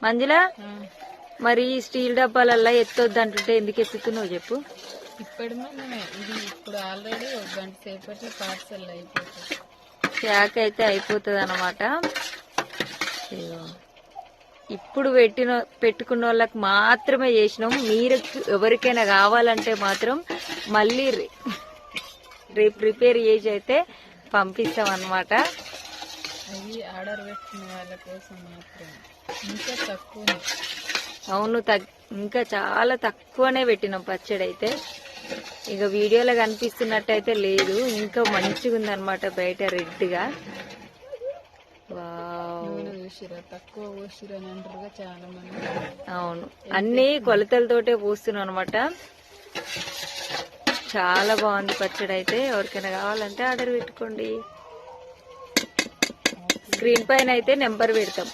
మంజుల మరి స్టీల్ డబ్బాలల్లా ఎత్తొద్దు అంటుంటే ఎందుకు ఎత్తుతున్నావు చెప్పు. ఇప్పుడు ఇది ఇప్పుడు ఆల్రెడీ ఒక గంట సేపటి పార్సల్ అయిపోతుంది. ప్యాక్ అయితే అయిపోతుంది అన్నమాట. ఇప్పుడు పెట్టుకున్న వాళ్ళకి మాత్రమే చేసినాం. మీరు ఎవరికైనా కావాలంటే మాత్రం మళ్ళీ రేపు ప్రిపేర్ చేసి అయితే పంపిస్తాం అన్నమాట. అవి ఆర్డర్ పెట్టిన వాళ్ళ కోసం మాత్రం ఇంకా తక్కువ. అవును, ఇంకా చాలా తక్కువనే పెట్టినాం పచ్చడి అయితే. ఇక వీడియోలో కనిపిస్తున్నట్టయితే లేదు, ఇంకా మంచిగా ఉందన్నమాట బయట రెడ్గా. తక్కువ పోసిరని అంటారుగా చాలా మంది. అవును, అన్ని కొలతలతోటే పోస్తున్నాం అనమాట. చాలా బాగుంది పచ్చడి అయితే. ఎవరికైనా కావాలంటే ఆర్డర్ పెట్టుకోండి. స్క్రీన్ పైన అయితే నెంబర్ పెడతాం.